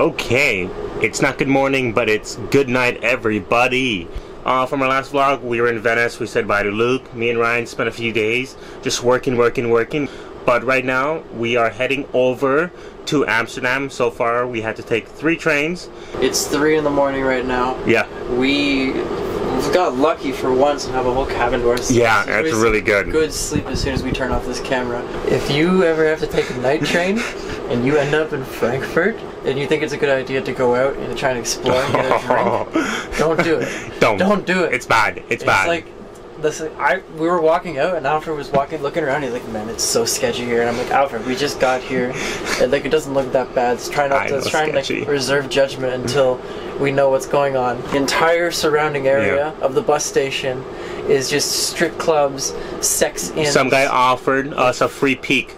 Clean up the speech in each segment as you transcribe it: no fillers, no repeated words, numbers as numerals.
Okay, it's not good morning, but it's good night, everybody. From our last vlog, we were in Venice. We said bye to Luke. Me and Ryan spent a few days just working. But right now, we are heading over to Amsterdam. So far, we had to take 3 trains. It's 3 in the morning right now. Yeah. We got lucky for once and have a whole cabin to ourselves. Yeah, it's really good. Good sleep as soon as we turn off this camera. If you ever have to take a night train and you end up in Frankfurt and you think it's a good idea to go out and try and explore and get a drink, don't do it. Don't do it. It's bad. It's bad. Like, listen, we were walking out and Alfred was looking around. He's like, "Man, it's so sketchy here." And I'm like, "Alfred, we just got here. And, like, it doesn't look that bad. Let's try and reserve judgment until we know what's going on." The entire surrounding area of the bus station is just strip clubs, sex inns. Some guy offered us a free peek.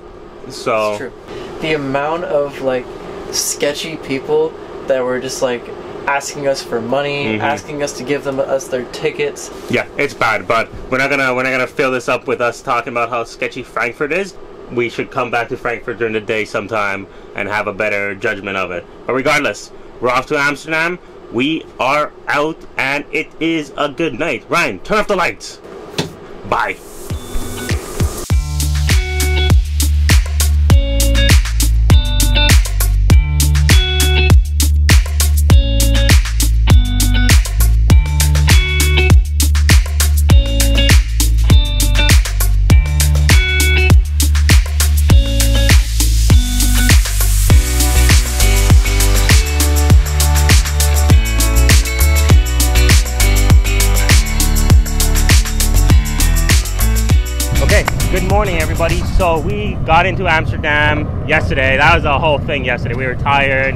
So it's true. The amount of like sketchy people that were just like asking us for money, asking us to give us their tickets. Yeah, it's bad, but we're not gonna fill this up with us talking about how sketchy Frankfurt is. We should come back to Frankfurt during the day sometime and have a better judgment of it. But regardless, we're off to Amsterdam. We are out, and it is a good night. Ryan, turn off the lights. Bye. Good morning, everybody. So we got into Amsterdam yesterday. That was a whole thing yesterday. We were tired.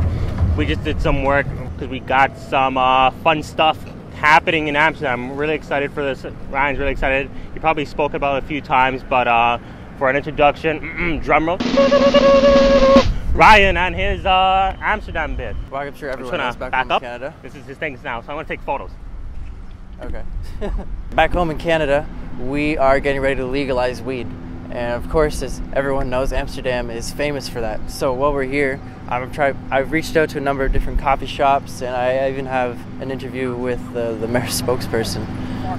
We just did some work because we got some fun stuff happening in Amsterdam. I'm really excited for this. Ryan's really excited. He probably spoke about it a few times, but for an introduction, drum roll. Ryan and his Amsterdam bit. Well, I'm sure everyone else back home in Canada. This is his things now, so I want to take photos. Okay. Back home in Canada, we are getting ready to legalize weed. And of course, as everyone knows, Amsterdam is famous for that. So while we're here, I've reached out to a number of different coffee shops, and I even have an interview with the mayor's spokesperson.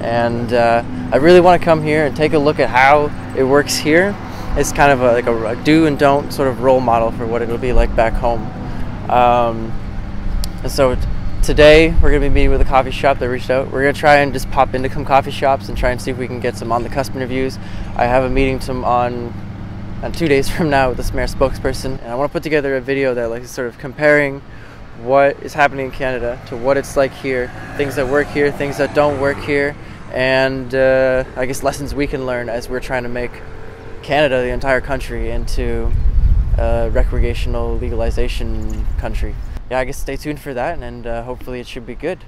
And I really want to come here and take a look at how it works here. It's kind of like a do and don't sort of role model for what it'll be like back home. And so today we're going to be meeting with a coffee shop that reached out. We're going to try and just pop into some coffee shops and try and see if we can get some on the cusp interviews. I have a meeting on 2 days from now with this mayor spokesperson, and I want to put together a video that like is sort of comparing what is happening in Canada to what it's like here, things that work here, things that don't work here, and I guess lessons we can learn as we're trying to make Canada, the entire country, into a recreational legalization country. Yeah, I guess stay tuned for that, and hopefully it should be good.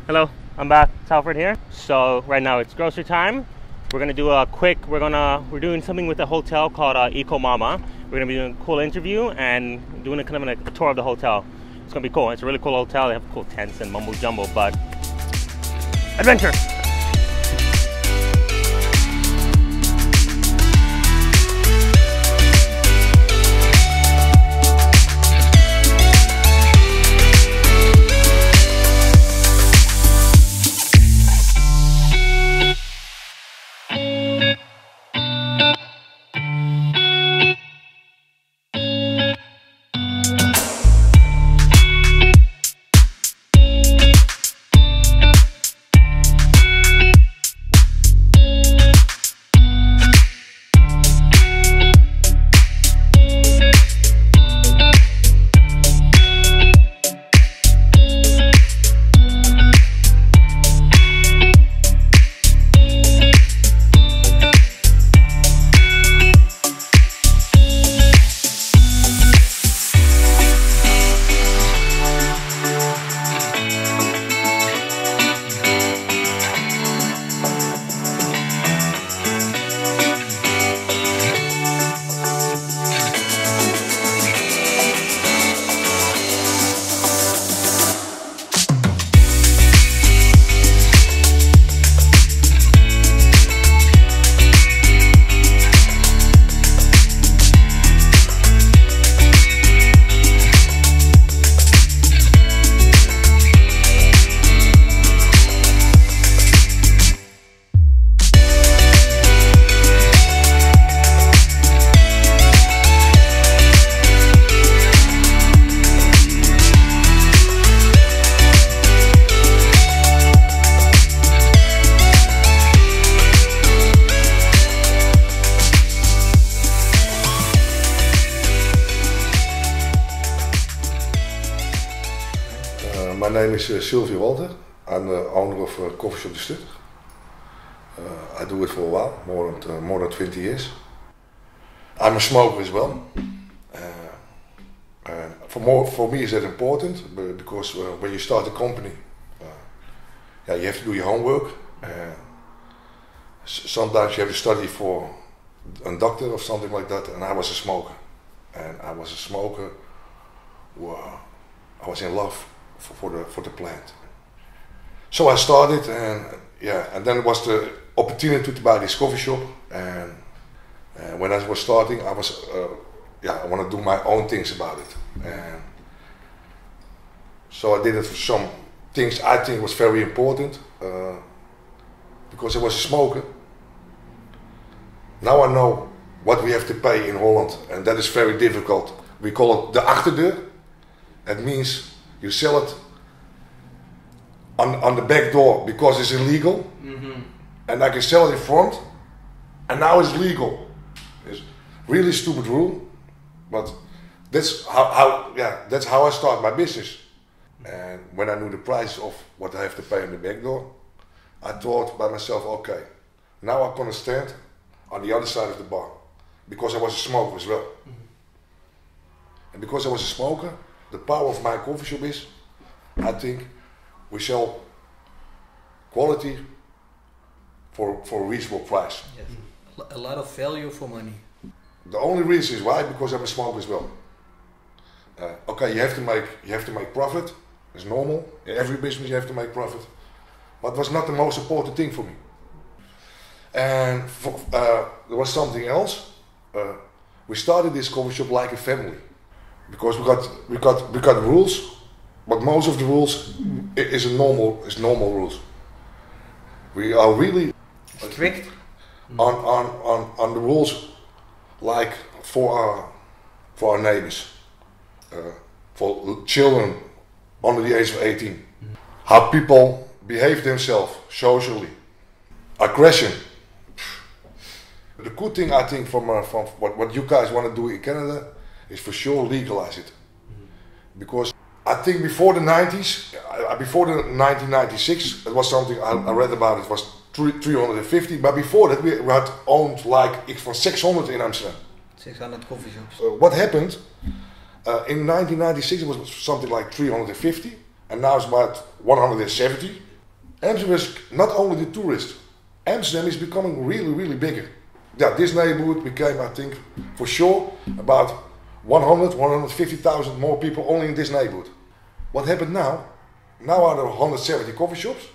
Hello, I'm back. It's Alfred here. So right now it's grocery time. We're gonna do a quick. We're doing something with a hotel called Ecomama. We're gonna be doing a cool interview and doing a kind of a tour of the hotel. It's gonna be cool. It's a really cool hotel. They have cool tents and mumbo jumbo, but adventure. name is Sylvia Walter. I'm the owner of Coffeeshop The Stud. I do it for a while, more than 20 years. I'm a smoker as well. For me is that important, because when you start a company, you have to do your homework. Sometimes you have to study for a doctor or something like that, and I was a smoker. And I was a smoker. I was in love for the plant. So I started, and then it was the opportunity to buy this coffee shop. And when I was starting, I want to do my own things about it. And so I did it for some things I think was very important, because I was a smoker. Now I know what we have to pay in Holland, and that is very difficult. We call it de achterdeur. It means you sell it on the back door because it's illegal, and I can sell it in front, and now it's legal. It's really stupid rule, but that's how I start my business. And when I knew the price of what I have to pay on the back door, I thought by myself, okay, now I'm gonna stand on the other side of the bar, because I was a smoker as well. And because I was a smoker, the power of my coffee shop is, I think, we sell quality for a reasonable price. Yes. A lot of value for money. The only reason is why, because I'm a smoker as well. Okay, you have to make profit. It's normal. In every business you have to make profit. But it was not the most important thing for me. And there was something else. We started this coffee shop like a family, because we got rules, but most of the rules is normal rules. We are really strict on the rules, like for our neighbors, for children under the age of 18, how people behave themselves socially, aggression. The good thing, I think, from what you guys want to do in Canada is for sure legalize it. Because I think before the 90s, before the 1996, it was something I read about, it was 350, but before that we had owned like from 600 in Amsterdam. 600 coffee shops. What happened, in 1996 it was something like 350, and now it's about 170. Amsterdam is not only the tourist, Amsterdam is becoming really, really bigger. Yeah, this neighborhood became, I think, for sure, about 150,000 more people only in this neighborhood. What happened now? Now are there 170 coffee shops.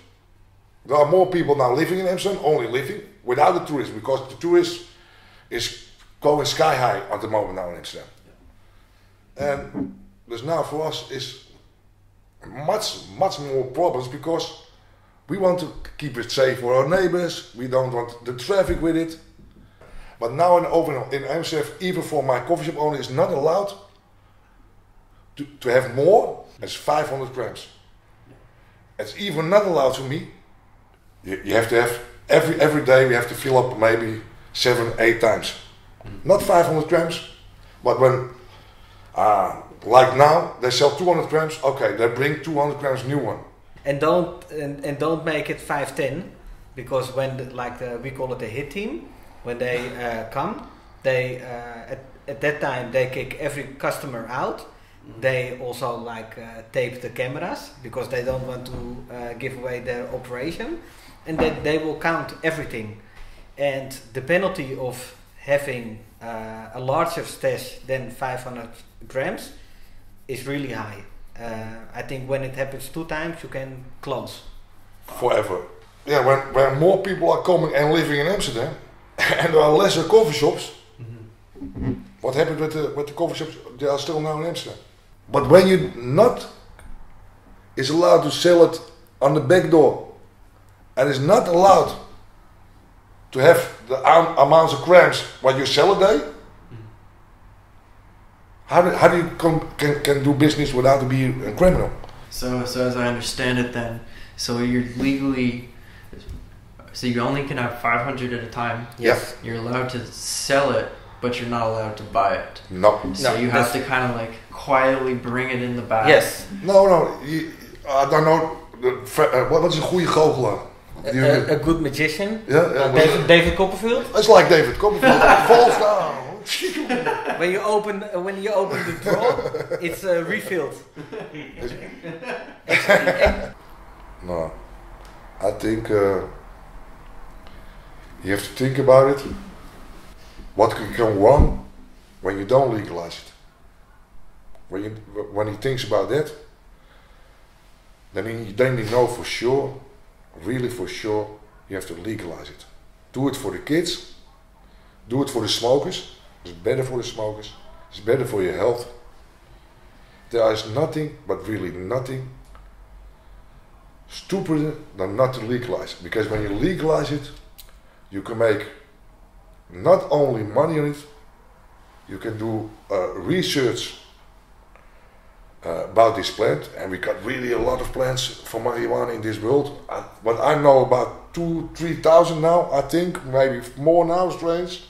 There are more people now living in Amsterdam, only living, without the tourists, because the tourists is going sky high at the moment now in Amsterdam. And there's now for us is much more problems, because we want to keep it safe for our neighbors, we don't want the traffic with it. But now in Amsterdam, even for my coffee shop owner, is not allowed to have more than 500 grams. It's even not allowed for me. You have to have, every day we have to fill up maybe 7-8 times. Not 500 grams, but when, like now, they sell 200 grams, okay, they bring 200 grams new one. And don't make it 510, because when we call it a hit team, when they come, they at that time they kick every customer out. They also tape the cameras, because they don't want to give away their operation, and they will count everything. And the penalty of having a larger stash than 500 grams is really high. I think when it happens 2 times, you can close. Forever. Yeah, when more people are coming and living in Amsterdam, and there are lesser coffee shops, what happened with the coffee shops? They are still now in Amsterdam. But when you not is allowed to sell it on the back door, and is not allowed to have the amounts of grams what you sell a day, how do you can do business without to be a criminal? So as I understand it then, so you're legally, so you only can have 500 at a time. Yes. You're allowed to sell it, but you're not allowed to buy it. No. So you have to kind of quietly bring it in the back. Yes. No. I don't know. Wat is een goede goochelaar? A good magician. Yeah, David Copperfield. It's like David Copperfield. Falls down. When you open the drawer, it's refilled. No, I think you have to think about it. What can go wrong when you don't legalize it? When he thinks about that, then you know for sure, really for sure, you have to legalize it. Do it for the kids. Do it for the smokers. It's better for the smokers. It's better for your health. There is nothing, but really nothing, stupider than not to legalize it. Because when you legalize it, you can make not only money on it, you can do research about this plant, and we got really a lot of plants for marijuana in this world. But I know about 2,000-3,000 now, I think, maybe more now, strains.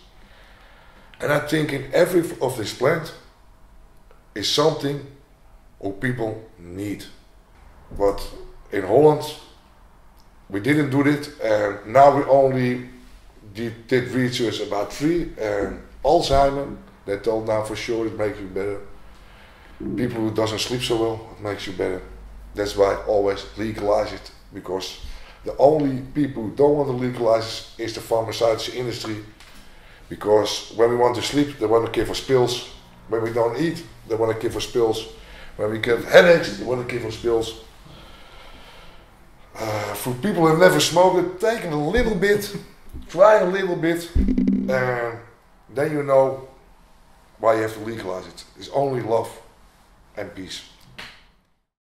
And I think in every of this plant is something what people need. But in Holland, we didn't do it, and now we only did research about 3, and Alzheimer, they told now for sure it makes you better. People who doesn't sleep so well, it makes you better. That's why I always legalize it, because the only people who don't want to legalize is the pharmaceutical industry. Because when we want to sleep, they want to give us pills. When we don't eat, they want to give us pills. When we get headaches, they want to give us pills. For people who have never smoked, take it a little bit, try a little bit, and then you know why you have to legalize it. It's only love and peace.